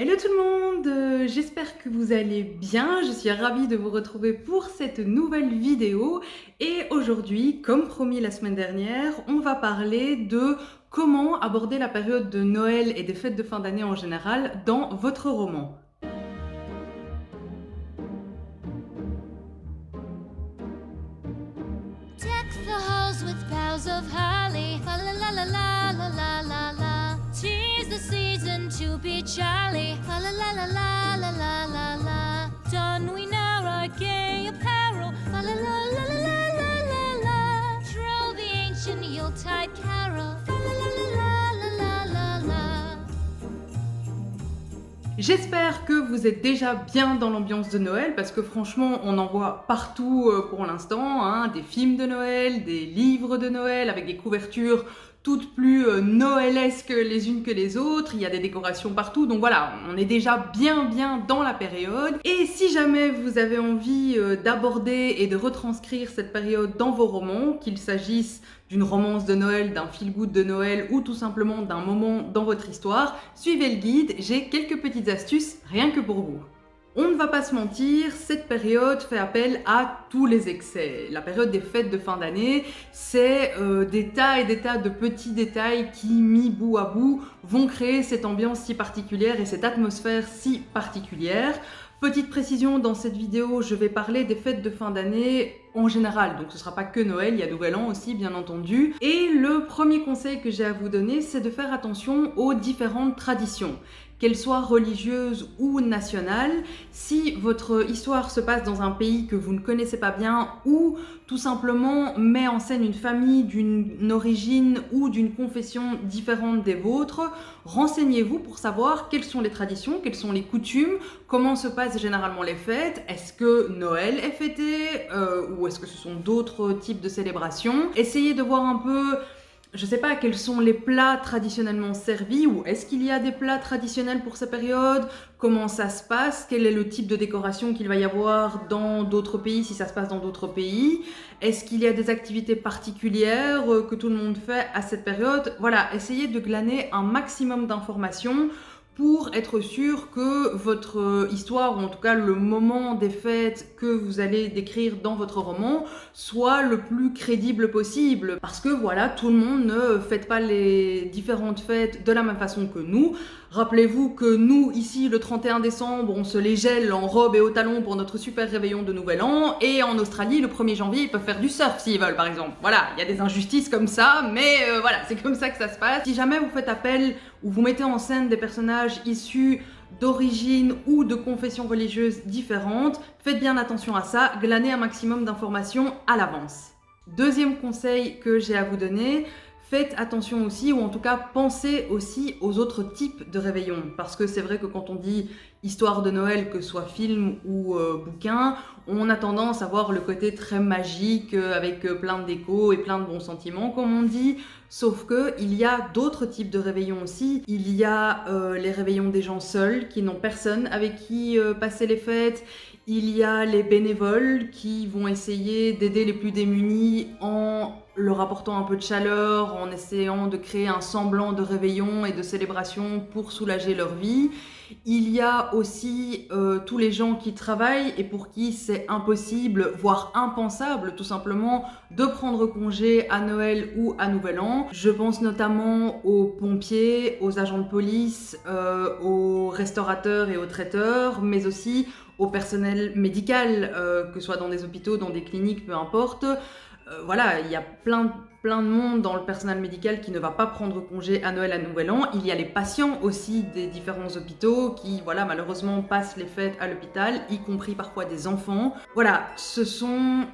Hello tout le monde, j'espère que vous allez bien, je suis ravie de vous retrouver pour cette nouvelle vidéo et aujourd'hui, comme promis la semaine dernière, on va parler de comment aborder la période de Noël et des fêtes de fin d'année en général dans votre roman. Deck the halls with boughs of holly. Fa la la la la la la la la. 'Tis the season to be jolly. Fa la la la la la la la la. Don we now our gay apparel. Fa la la la la la la la la. Troll the ancient Yuletide carol. Fa la la la la la la la la. J'espère que vous êtes déjà bien dans l'ambiance de Noël parce que franchement on en voit partout pour l'instant, hein, des films de Noël, des livres de Noël avec des couvertures toutes plus noëlesques les unes que les autres, il y a des décorations partout, donc voilà, on est déjà bien dans la période. Et si jamais vous avez envie d'aborder et de retranscrire cette période dans vos romans, qu'il s'agisse d'une romance de Noël, d'un feel-good de Noël ou tout simplement d'un moment dans votre histoire, suivez le guide, j'ai quelques petites astuces rien que pour vous. On ne va pas se mentir, cette période fait appel à tous les excès. La période des fêtes de fin d'année, c'est des tas et des tas de petits détails qui, mis bout à bout, vont créer cette ambiance si particulière et cette atmosphère si particulière. Petite précision, dans cette vidéo, je vais parler des fêtes de fin d'année en général, donc ce ne sera pas que Noël, il y a Nouvel An aussi bien entendu. Et le premier conseil que j'ai à vous donner, c'est de faire attention aux différentes traditions, qu'elles soient religieuses ou nationales. Si votre histoire se passe dans un pays que vous ne connaissez pas bien ou tout simplement met en scène une famille d'une origine ou d'une confession différente des vôtres, renseignez-vous pour savoir quelles sont les traditions, quelles sont les coutumes, comment se passent généralement les fêtes, est-ce que Noël est fêté ou est-ce que ce sont d'autres types de célébrations. Essayez de voir un peu, je sais pas, quels sont les plats traditionnellement servis ou est-ce qu'il y a des plats traditionnels pour cette période, comment ça se passe, quel est le type de décoration qu'il va y avoir dans d'autres pays si ça se passe dans d'autres pays, est-ce qu'il y a des activités particulières que tout le monde fait à cette période. Voilà, essayez de glaner un maximum d'informations pour être sûr que votre histoire, ou en tout cas le moment des fêtes que vous allez décrire dans votre roman, soit le plus crédible possible. Parce que voilà, tout le monde ne fête pas les différentes fêtes de la même façon que nous. Rappelez-vous que nous, ici, le 31 décembre, on se les gèle en robe et au talon pour notre super réveillon de Nouvel An, et en Australie, le 1er janvier, ils peuvent faire du surf s'ils veulent, par exemple. Voilà, il y a des injustices comme ça, mais voilà, c'est comme ça que ça se passe. Si jamais vous faites appel ou vous mettez en scène des personnages issus d'origines ou de confessions religieuses différentes, faites bien attention à ça, glanez un maximum d'informations à l'avance. Deuxième conseil que j'ai à vous donner, faites attention aussi, ou en tout cas pensez aussi aux autres types de réveillons. Parce que c'est vrai que quand on dit histoire de Noël, que ce soit film ou bouquin, on a tendance à voir le côté très magique, avec plein de déco et plein de bons sentiments, comme on dit. Sauf que il y a d'autres types de réveillons aussi. Il y a les réveillons des gens seuls, qui n'ont personne avec qui passer les fêtes. Il y a les bénévoles qui vont essayer d'aider les plus démunis en leur apportant un peu de chaleur, en essayant de créer un semblant de réveillon et de célébration pour soulager leur vie. Il y a aussi tous les gens qui travaillent et pour qui c'est impossible, voire impensable tout simplement, de prendre congé à Noël ou à Nouvel An. Je pense notamment aux pompiers, aux agents de police, aux restaurateurs et aux traiteurs, mais aussi au personnel médical, que ce soit dans des hôpitaux, dans des cliniques, peu importe. Voilà, il y a plein de monde dans le personnel médical qui ne va pas prendre congé à Noël, à Nouvel An. Il y a les patients aussi des différents hôpitaux qui, voilà, malheureusement passent les fêtes à l'hôpital, y compris parfois des enfants. Voilà, ce sont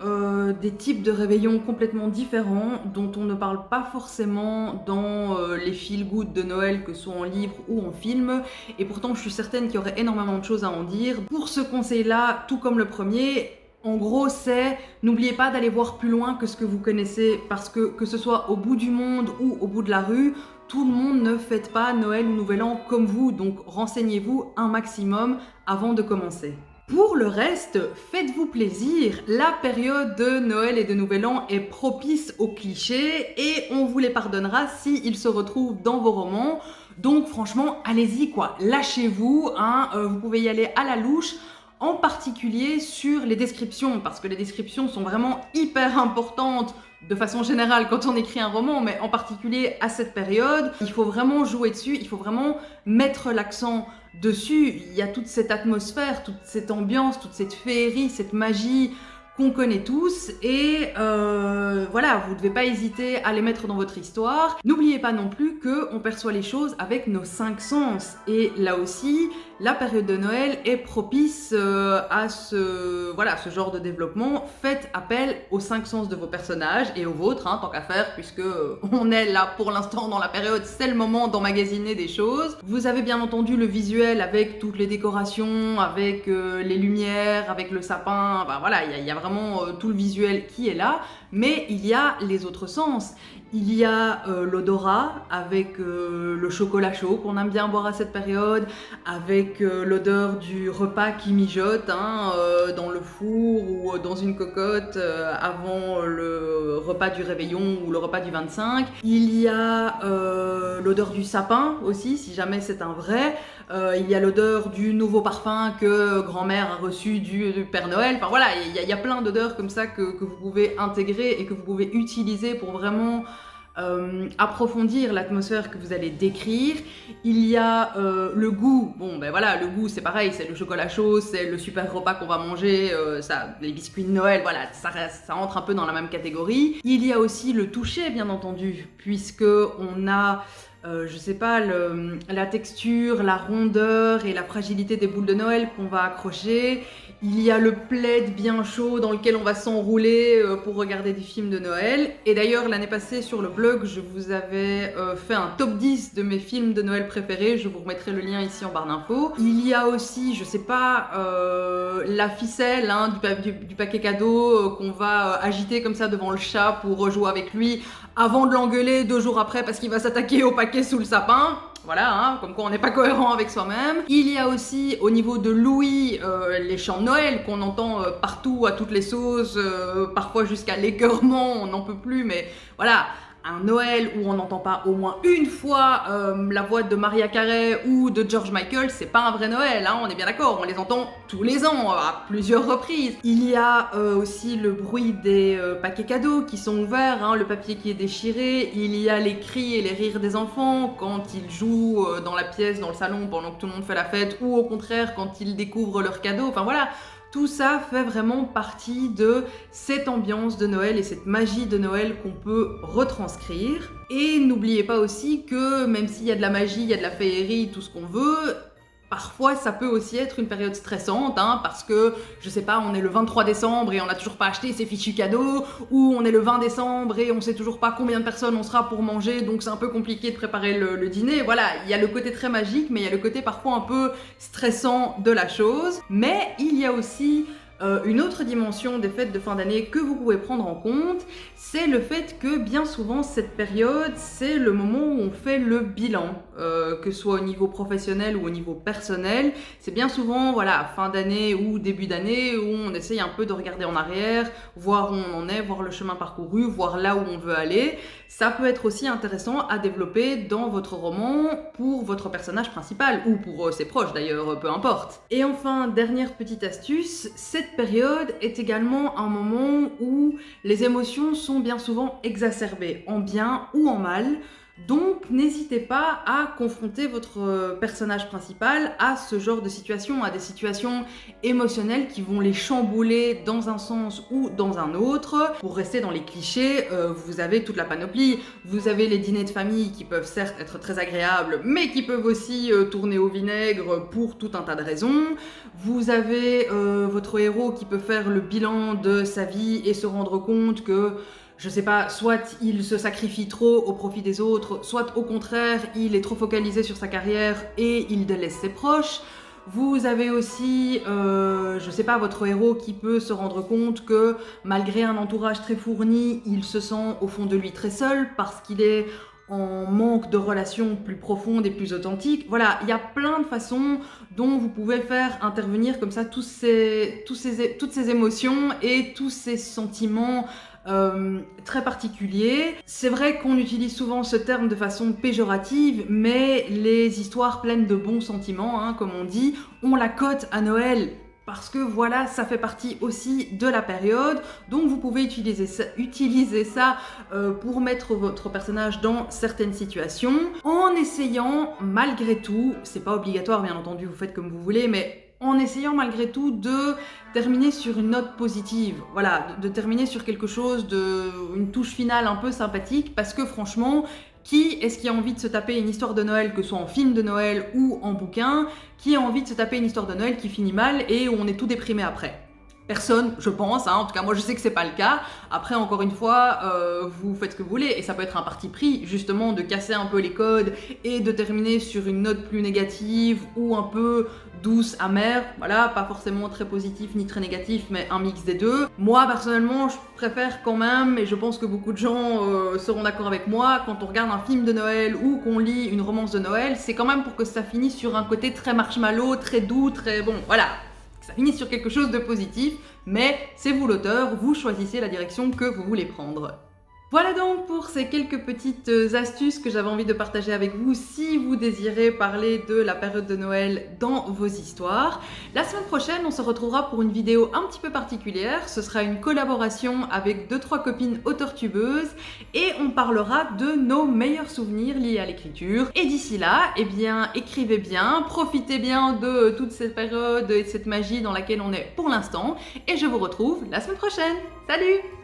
des types de réveillons complètement différents dont on ne parle pas forcément dans les feel-good de Noël, que ce soit en livre ou en film. Et pourtant, je suis certaine qu'il y aurait énormément de choses à en dire. Pour ce conseil-là, tout comme le premier, en gros, c'est n'oubliez pas d'aller voir plus loin que ce que vous connaissez, parce que ce soit au bout du monde ou au bout de la rue, tout le monde ne fête pas Noël ou Nouvel An comme vous, donc renseignez-vous un maximum avant de commencer. Pour le reste, faites-vous plaisir, la période de Noël et de Nouvel An est propice aux clichés et on vous les pardonnera s'ils se retrouvent dans vos romans. Donc franchement, allez-y quoi, lâchez-vous, hein, vous pouvez y aller à la louche, en particulier sur les descriptions, parce que les descriptions sont vraiment hyper importantes de façon générale quand on écrit un roman, mais en particulier à cette période, il faut vraiment jouer dessus, il faut vraiment mettre l'accent dessus. Il y a toute cette atmosphère, toute cette ambiance, toute cette féerie, cette magie qu'on connaît tous, et voilà, vous ne devez pas hésiter à les mettre dans votre histoire. N'oubliez pas non plus qu'on perçoit les choses avec nos 5 sens, et là aussi, la période de Noël est propice à ce genre de développement. Faites appel aux 5 sens de vos personnages et aux vôtres, hein, tant qu'à faire, puisque on est là pour l'instant dans la période, c'est le moment d'emmagasiner des choses. Vous avez bien entendu le visuel avec toutes les décorations, avec les lumières, avec le sapin, ben voilà, il y a vraiment tout le visuel qui est là, mais il y a les autres sens. Il y a l'odorat avec le chocolat chaud qu'on aime bien boire à cette période, avec l'odeur du repas qui mijote hein, dans le four ou dans une cocotte avant le repas du réveillon ou le repas du 25. Il y a l'odeur du sapin aussi, si jamais c'est un vrai. Il y a l'odeur du nouveau parfum que grand-mère a reçu du Père Noël. Enfin voilà, il y a plein d'odeurs comme ça que vous pouvez intégrer et que vous pouvez utiliser pour vraiment approfondir l'atmosphère que vous allez décrire. Il y a le goût. Bon ben voilà, le goût c'est pareil, c'est le chocolat chaud, c'est le super repas qu'on va manger, les biscuits de Noël, voilà, ça entre un peu dans la même catégorie. Il y a aussi le toucher bien entendu, puisque on a je sais pas, la texture, la rondeur et la fragilité des boules de Noël qu'on va accrocher. Il y a le plaid bien chaud dans lequel on va s'enrouler pour regarder des films de Noël. Et d'ailleurs, l'année passée, sur le blog, je vous avais fait un top 10 de mes films de Noël préférés. Je vous remettrai le lien ici en barre d'infos. Il y a aussi, je sais pas, la ficelle hein, du paquet cadeau qu'on va agiter comme ça devant le chat pour rejouer avec lui avant de l'engueuler 2 jours après parce qu'il va s'attaquer au paquet sous le sapin. Voilà, hein, comme quoi on n'est pas cohérent avec soi-même. Il y a aussi au niveau de Louis les chants de Noël qu'on entend partout à toutes les sauces, parfois jusqu'à l'écœurement, on n'en peut plus, mais voilà. Un Noël où on n'entend pas au moins une fois la voix de Mariah Carey ou de George Michael, c'est pas un vrai Noël, hein, on est bien d'accord, on les entend tous les ans, à plusieurs reprises. Il y a aussi le bruit des paquets cadeaux qui sont ouverts, hein, le papier qui est déchiré, il y a les cris et les rires des enfants quand ils jouent dans la pièce, dans le salon pendant que tout le monde fait la fête, ou au contraire quand ils découvrent leurs cadeaux, enfin voilà. Tout ça fait vraiment partie de cette ambiance de Noël et cette magie de Noël qu'on peut retranscrire. Et n'oubliez pas aussi que même s'il y a de la magie, il y a de la féerie, tout ce qu'on veut, parfois ça peut aussi être une période stressante, hein, parce que, je sais pas, on est le 23 décembre et on n'a toujours pas acheté ses fichus cadeaux, ou on est le 20 décembre et on sait toujours pas combien de personnes on sera pour manger, donc c'est un peu compliqué de préparer le dîner. Voilà, il y a le côté très magique, mais il y a le côté parfois un peu stressant de la chose. Mais il y a aussi une autre dimension des fêtes de fin d'année que vous pouvez prendre en compte, c'est le fait que bien souvent cette période, c'est le moment où on fait le bilan, que ce soit au niveau professionnel ou au niveau personnel. C'est bien souvent, voilà, fin d'année ou début d'année où on essaye un peu de regarder en arrière, voir où on en est, voir le chemin parcouru, voir là où on veut aller. Ça peut être aussi intéressant à développer dans votre roman pour votre personnage principal ou pour ses proches d'ailleurs, peu importe. Et enfin, dernière petite astuce, cette période est également un moment où les émotions sont bien souvent exacerbées, en bien ou en mal. Donc n'hésitez pas à confronter votre personnage principal à ce genre de situation, à des situations émotionnelles qui vont les chambouler dans un sens ou dans un autre. Pour rester dans les clichés, vous avez toute la panoplie. Vous avez les dîners de famille qui peuvent certes être très agréables, mais qui peuvent aussi tourner au vinaigre pour tout un tas de raisons. Vous avez votre héros qui peut faire le bilan de sa vie et se rendre compte que je sais pas, soit il se sacrifie trop au profit des autres, soit au contraire, il est trop focalisé sur sa carrière et il délaisse ses proches. Vous avez aussi, je sais pas, votre héros qui peut se rendre compte que malgré un entourage très fourni, il se sent au fond de lui très seul parce qu'il est en manque de relations plus profondes et plus authentiques. Voilà, il y a plein de façons dont vous pouvez faire intervenir comme ça toutes ces émotions et tous ces sentiments très particulier. C'est vrai qu'on utilise souvent ce terme de façon péjorative, mais les histoires pleines de bons sentiments, hein, comme on dit, on la cote à Noël. Parce que voilà, ça fait partie aussi de la période, donc vous pouvez utiliser ça pour mettre votre personnage dans certaines situations, en essayant malgré tout, c'est pas obligatoire bien entendu, vous faites comme vous voulez, mais en essayant malgré tout de terminer sur une note positive, voilà, de terminer sur quelque chose une touche finale un peu sympathique, parce que franchement, qui est-ce qui a envie de se taper une histoire de Noël, que ce soit en film de Noël ou en bouquin, qui a envie de se taper une histoire de Noël qui finit mal et où on est tout déprimé après? Personne, je pense, hein. En tout cas moi je sais que c'est pas le cas. Après encore une fois, vous faites ce que vous voulez et ça peut être un parti pris justement de casser un peu les codes et de terminer sur une note plus négative ou un peu douce, amère, voilà, pas forcément très positif ni très négatif mais un mix des deux. Moi personnellement je préfère quand même, et je pense que beaucoup de gens seront d'accord avec moi, quand on regarde un film de Noël ou qu'on lit une romance de Noël, c'est quand même pour que ça finisse sur un côté très marshmallow, très doux, très bon, voilà. Ça finit sur quelque chose de positif, mais c'est vous l'auteur, vous choisissez la direction que vous voulez prendre. Voilà donc pour ces quelques petites astuces que j'avais envie de partager avec vous si vous désirez parler de la période de Noël dans vos histoires. La semaine prochaine, on se retrouvera pour une vidéo un petit peu particulière. Ce sera une collaboration avec 2-3 copines auteures-tubeuses et on parlera de nos meilleurs souvenirs liés à l'écriture. Et d'ici là, eh bien, écrivez bien, profitez bien de toute cette période et de cette magie dans laquelle on est pour l'instant et je vous retrouve la semaine prochaine. Salut!